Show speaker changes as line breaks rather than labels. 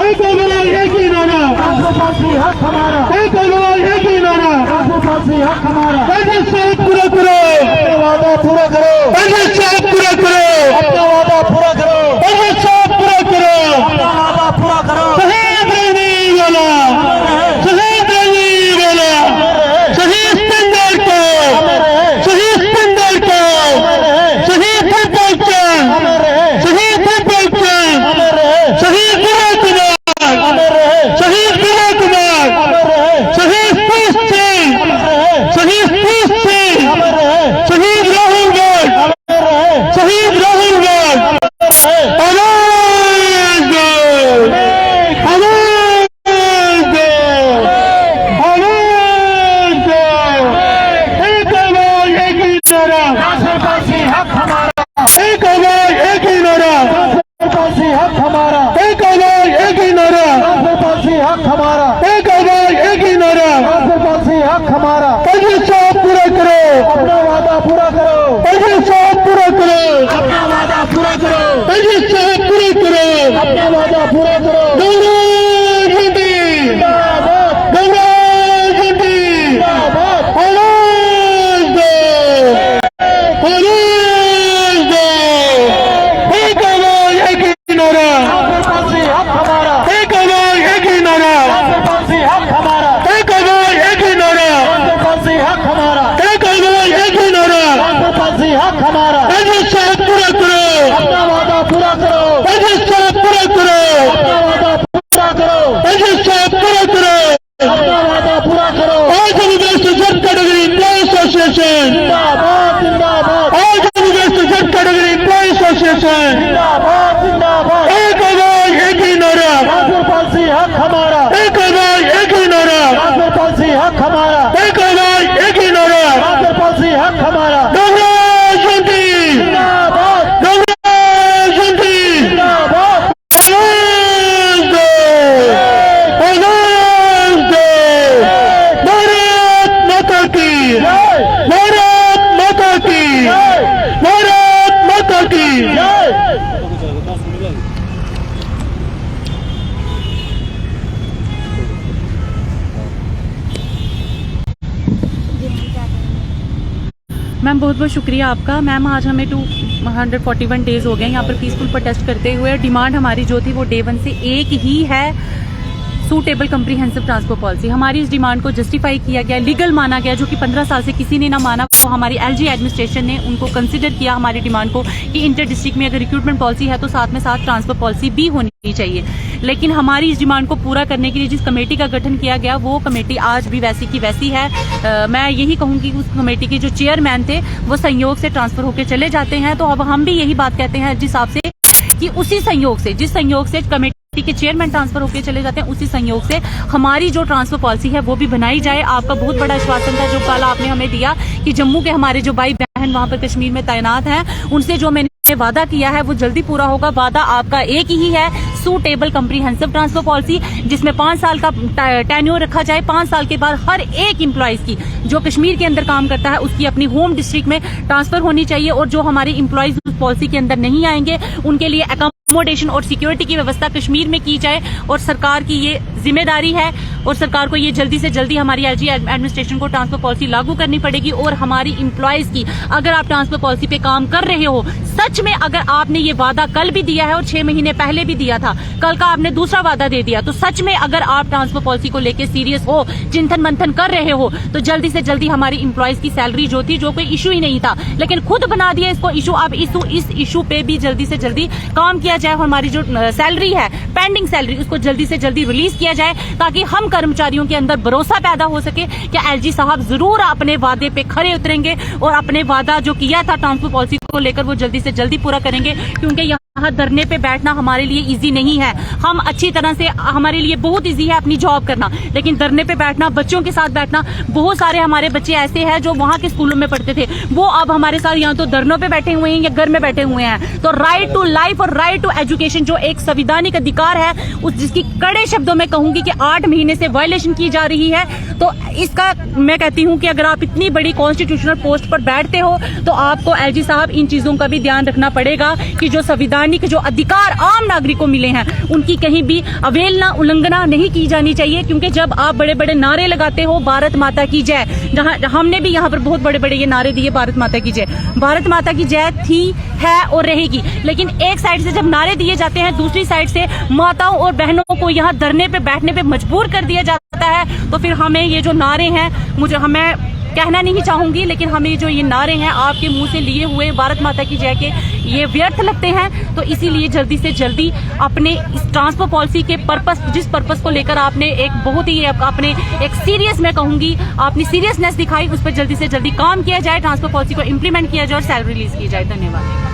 एक ही नारा, एक ही नारा, पूरा करो, वादा पूरा करो, पूरा करो, अपना वादा पूरा करो, पूरा करो, अपना वादा पूरा करो। शहीद नहीं बोला, शहीद नहीं बोला, शहीद सिंदर को, शहीद सिंदर को, शहीद बच्चन, शहीद बच्चन, शहीद विनय कुमार, शहीद विनय कुमार, शहीद पीस सिंह, शहीद पीस सिंह, शहीद राहुल गांधी, शहीद राहुल गांधी, आवाज दो, आवाज दो, आवाज दो। एक आवाज एक ही नारा, हक हमारा, एक आवाज एक ही नारा, हक हमारा, एक आवाज एक ही नारा, हक हमारा, एक आवाज एक ही नारा, हक हमारा। साहब पूरा करो, अपना वादा पूरा करो, साहब पूरा करो, अपना वादा पूरा करो, साहब पूरा करो, अपना वादा पूरा करो। गौरव गांधी, गौरव गांधी, आवाज दो, आवाज दो। एक आवाज एक ही नारा, हक हमारा, एक आवाज एक ही नारा, हक हमारा, एक आवाज एक ही नारा, हक हमारा, एक आवाज एक ही नारा, हक हमारा। साहब पूरा करो, अपना वादा पूरा करो, साहब पूरा करो, अपना वादा पूरा करो, साहब पूरा करो, अपना वादा पूरा करो। आज यूनिवर्सिटी सब कैटेगरी एम्प्लॉय एसोसिएशन जिंदाबाद, जिंदाबाद। आज यूनिवर्सिटी सब कैटेगरी एम्प्लॉय एसोसिएशन जिंदाबाद, जिंदाबाद। एक आवाज एक ही नारा, हक हमारा, एक आवाज एक ही नारा, हक हमारा, एक आवाज एक ही नारा, हक हमारा। गौरव गांधी जिंदाबाद, गौरव गांधी जिंदाबाद। आवाज दो, आवाज दो। भारत माता की, भारत माता की, भारत माता की।
मैम बहुत बहुत शुक्रिया आपका। मैम आज हमें 241 डेज हो गए यहाँ पर पीसफुल प्रोटेस्ट करते हुए। डिमांड हमारी जो थी वो डे 1 से एक ही है, सूटेबल कम्प्रीहेंसिव ट्रांसपोर्ट पॉलिसी। हमारी इस डिमांड को जस्टिफाई किया गया, लीगल माना गया, जो कि 15 साल से किसी ने ना माना। तो हमारी एलजी एडमिनिस्ट्रेशन ने उनको कंसिडर किया हमारी डिमांड को कि इंटर डिस्ट्रिक्ट में अगर रिक्रूटमेंट पॉलिसी है तो साथ में साथ ट्रांसफर पॉलिसी भी होनी चाहिए। लेकिन हमारी इस डिमांड को पूरा करने के लिए जिस कमेटी का गठन किया गया वो कमेटी आज भी वैसी की वैसी है। मैं यही कहूंगी कि उस कमेटी के जो चेयरमैन थे वो संयोग से ट्रांसफर होकर चले जाते हैं। तो अब हम भी यही बात कहते हैं जिस हिसाब से कि उसी संयोग से, जिस संयोग से कमेटी के चेयरमैन ट्रांसफर होकर चले जाते हैं, उसी संयोग से हमारी जो ट्रांसफर पॉलिसी है वो भी बनाई जाए। आपका बहुत बड़ा आश्वासन था जो कल आपने हमें दिया कि जम्मू के हमारे जो भाई बहन वहां पर कश्मीर में तैनात हैं उनसे जो मैंने वादा किया है वो जल्दी पूरा होगा। वादा आपका एक ही है, सूटेबल कम्प्रीहेंसिव ट्रांसफर पॉलिसी, जिसमें 5 साल का टेन्योर रखा जाए। 5 साल के बाद हर एक एम्प्लॉइज की जो कश्मीर के अंदर काम करता है उसकी अपनी होम डिस्ट्रिक्ट में ट्रांसफर होनी चाहिए। और जो हमारे एम्प्लॉइज उस पॉलिसी के अंदर नहीं आएंगे उनके लिए अकोमोडेशन और सिक्योरिटी की व्यवस्था कश्मीर में की जाए। और सरकार की ये जिम्मेदारी है और सरकार को ये जल्दी से जल्दी हमारी एलजी एडमिनिस्ट्रेशन को ट्रांसफर पॉलिसी लागू करनी पड़ेगी। और हमारी एम्प्लॉइज की, अगर आप ट्रांसफर पॉलिसी पे काम कर रहे हो, सच में अगर आपने ये वादा कल भी दिया है और 6 महीने पहले भी दिया था, कल का आपने दूसरा वादा दे दिया, तो सच में अगर आप ट्रांसफर पॉलिसी को लेकर सीरियस हो, चिंतन मंथन कर रहे हो, तो जल्दी से जल्दी हमारी एम्प्लॉइज की सैलरी जो थी, जो कोई इशू ही नहीं था लेकिन खुद बना दिया इसको इशू, अब इस इशू पे भी जल्दी से जल्दी काम किया जाए। हमारी जो सैलरी है, पेंडिंग सैलरी, उसको जल्दी से जल्दी रिलीज किया जाए ताकि हम कर्मचारियों के अंदर भरोसा पैदा हो सके कि एलजी साहब जरूर अपने वादे पे खरे उतरेंगे और अपने वादा जो किया था ट्रांसफर पॉलिसी को लेकर वो जल्दी से जल्दी पूरा करेंगे। क्योंकि यहाँ धरने पे बैठना हमारे लिए इजी नहीं है। हम अच्छी तरह से, हमारे लिए बहुत इजी है अपनी जॉब करना, लेकिन धरने पे बैठना, बच्चों के साथ बैठना, बहुत सारे हमारे बच्चे ऐसे हैं जो वहां के स्कूलों में पढ़ते थे, वो अब हमारे साथ यहाँ तो धरनों पे बैठे हुए हैं या घर में बैठे हुए हैं। तो राइट टू लाइफ और राइट टू एजुकेशन जो एक संवैधानिक अधिकार है, उस जिसकी कड़े शब्दों में कहूंगी कि 8 महीने से वायलेशन की जा रही है, तो इसका मैं कहती हूँ कि अगर आप इतनी बड़ी कॉन्स्टिट्यूशनल पोस्ट पर बैठते हो तो आपको एलजी साहब इन चीजों का भी ध्यान रखना पड़ेगा कि जो संविधान संवैधानिक जो अधिकार आम नागरिक को मिले हैं उनकी कहीं भी अवहेलना उल्लंघना नहीं की जानी चाहिए। क्योंकि जब आप बड़े बड़े नारे लगाते हो भारत माता की जय, जहां हमने भी यहाँ पर बहुत बड़े बड़े ये नारे दिए भारत माता की जय, भारत माता की जय थी, है और रहेगी। लेकिन एक साइड से जब नारे दिए जाते हैं, दूसरी साइड से माताओं और बहनों को यहाँ धरने पे बैठने पे मजबूर कर दिया जाता है, तो फिर हमें ये जो नारे हैं, हमें कहना नहीं चाहूंगी, लेकिन हमें जो ये नारे हैं आपके मुंह से लिए हुए भारत माता की जय के, ये व्यर्थ लगते हैं। तो इसीलिए जल्दी से जल्दी अपने इस ट्रांसपोर्ट पॉलिसी के पर्पस, जिस पर्पस को लेकर आपने एक बहुत ही आपने एक सीरियस, मैं कहूंगी आपने सीरियसनेस दिखाई, उस पर जल्दी से जल्दी काम किया जाए, ट्रांसपोर्ट पॉलिसी को इम्प्लीमेंट किया जाए और सैलरी रिलीज की जाए। धन्यवाद।